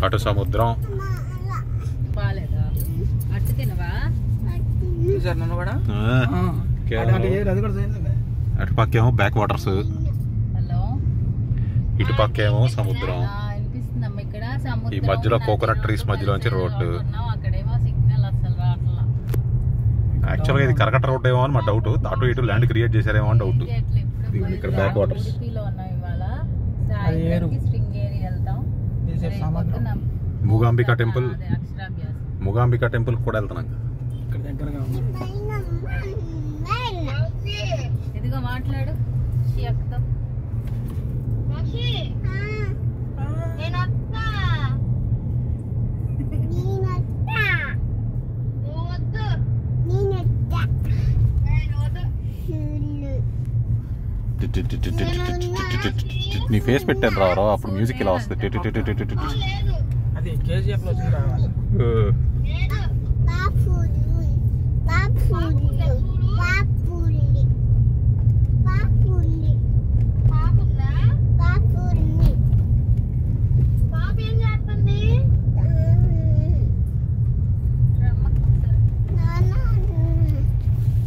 అటు సముద్రం. అటు పక్కేమో బ్యాక్ వాటర్స్, ఇటు పక్కేమో సముద్రం. ఈ మధ్యలో కోకోనట్ ట్రీస్ మధ్యలో నుంచి రోడ్డు. యాక్చువల్గా ఇది కరకట్ట రోడ్ ఏమో అని మా డౌట్. అటు ఇటు ల్యాండ్ క్రియేట్ చేశారేమో అని డౌట్. ఇక్కడ బ్యాక్ వాటర్స్. మూగాంబికా టెంపుల్, మూగాంబికా టెంపుల్ కూడా వెళ్తున్నాం. ఇదిగో మాట్లాడు. నీ ఫేస్ పెట్టాను రావు, అప్పుడు మ్యూజిక్ ఇలా వస్తుంది.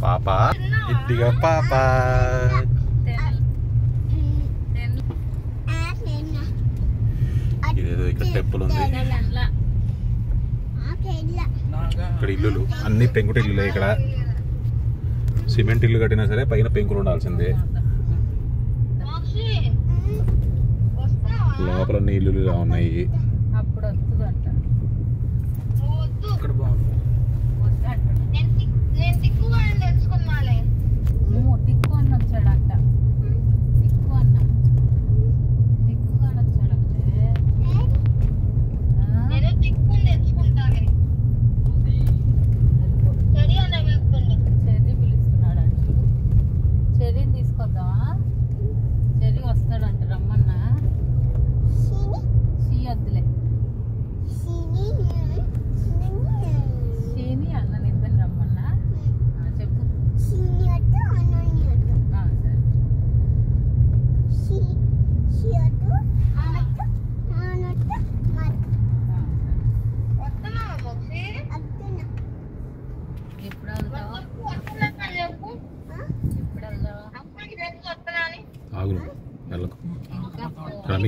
పాప ఇదిగా పాప. ఇదేదో ఇక్కడ టెంపుల్ ఉంది. ఇక్కడ ఇల్లులు అన్ని పెంకుటి ఇల్లులే. ఇక్కడ సిమెంట్ ఇల్లు కట్టినా సరే పైన పెంకులు ఉండాల్సిందే. లోపల అన్ని ఇల్లులు ఇలా ఉన్నాయి.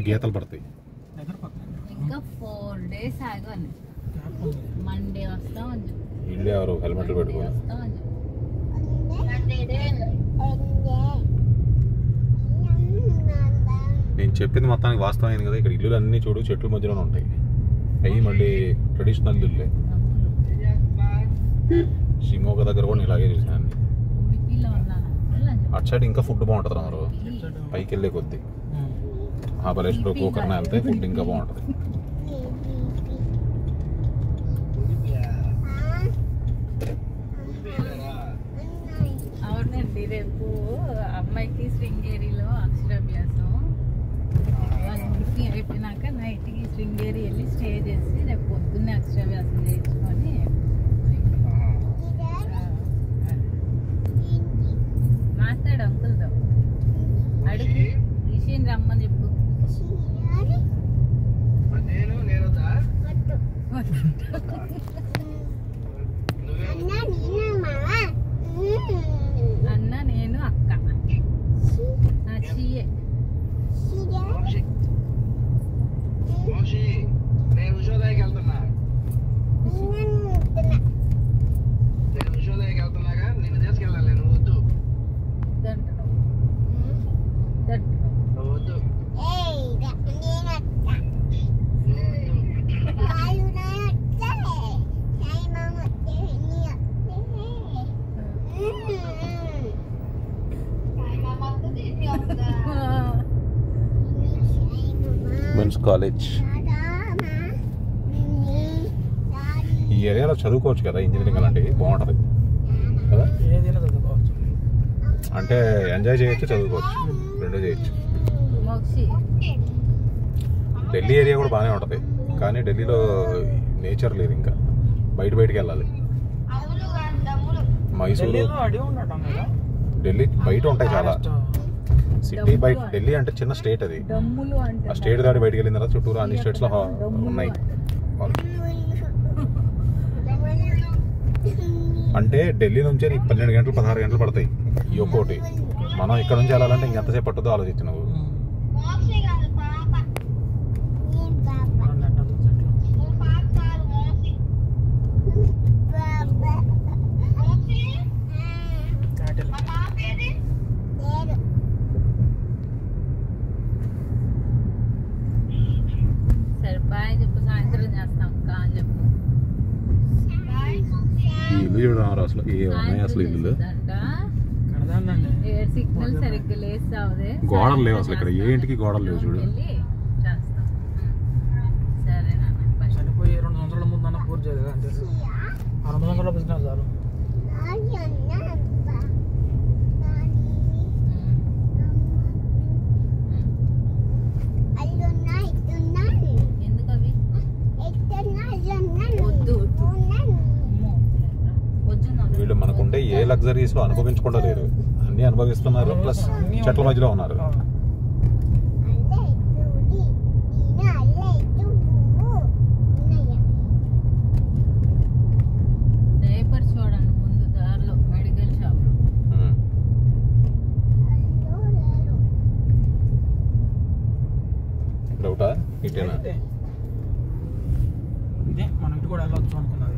గీతలు పడతాయి. ఇంకా 4 days ఆగాలి. మండే వస్తామని చెప్పి ఇండియా ఎవరు హెల్మెట్లు పెట్టుకోవాలి. నేను చెప్పింది మొత్తానికి వాస్తవమైంది కదా. ఇక్కడ ఇల్లులు అన్ని చూడు చెట్ల మధ్యలోనే ఉంటాయి. అవి మళ్ళీ ట్రెడిషనల్ ఇల్లులే. షిమోగా దగ్గర కూడా ఇలాగే చూసాను. అటు సైడ్ ఇంకా ఫుడ్ బాగుంటుంది అన్నారు. పైకి వెళ్ళే కొద్ది మహాబలేశ్వర గోకర్ణ వెళ్తే ఫుడ్ ఇంకా బాగుంటుంది. అవునండి, రేపు అమ్మాయికి శృంగేరిలో అక్షరాభ్యాసం. వాళ్ళ ఇంటికి అయిపోయినాక నైట్కి శృంగేరి వెళ్ళి స్టే చేసి రేపు పొద్దున్నే అక్షరాభ్యాసం చేయించుకొని మాట్లాడు అంకుల్తో. అడుగు రిషిని రమ్మని చెప్పు. అన్న నేను అక్క చీయే. ఉమెన్స్ కాలేజ్ ఈ ఏరియాలో చదువుకోవచ్చు కదా. ఇంజనీరింగ్ అలాంటివి బాగుంటుంది కదా. అంటే ఎంజాయ్ చేయొచ్చు, చదువుకోవచ్చు, రెండో చేయొచ్చు. ఢిల్లీ ఏరియా కూడా బాగానే ఉంటుంది, కానీ ఢిల్లీలో నేచర్ లేదు. ఇంకా బయటికి వెళ్ళాలి. మైసూరు, ఢిల్లీ బయట ఉంటాయి చాలా. సిటీ బయట ఢిల్లీ అంటే చిన్న స్టేట్ అది. డమ్ములు అంటే ఆ స్టేట్ దాటి బయటకు వెళ్ళిన తర్వాత చుట్టూరు అన్ని స్టేట్స్ లో ఉన్నాయి. అంటే ఢిల్లీ నుంచే నీకు 12 గంటలు 16 గంటలు పడతాయి ఈ ఒక్కోటి. మనం ఇక్కడ నుంచి వెళ్ళాలంటే ఇంకెంతసేపు పట్టుద్దో ఆలోచించు నువ్వు. సరే బాయ్ చెప్పు, సాయంత్రం చేస్తాం కాల్ చెప్పు. ఈ ఇల్లు చూడడం అసలు ఏమన్నాయి అసలు ఇల్లు. సిగ్నల్ సరిగ్గా లేస్తావుదే, గోడలు లేవు అసలు ఇక్కడ, ఏ ఇంటికి గోడలు లేవు చూడు. సరే నాన్న చనిపోయి 2 సంవత్సరాల ముందు అన్న పూర్తి చేయలేదు అంటే 2 సంవత్సరాల బిజినెస్ చాలు. ఎందుకు అవి వద్దు వీళ్ళు మనకుండే ఏ లగ్జరీస్ లో అనుభవించకుండా లేరు, అన్ని అనుభవిస్తున్నారు. ప్లస్ చెట్ల మధ్యలో ఉన్నారు. డైపర్ చూడండి ముందు దారిలో మెడికల్ షాప్ లో. డౌటా ఇటేనా? ఇదే మనం ఇటు కూడా వెళ్ళొచ్చు అనుకున్నది.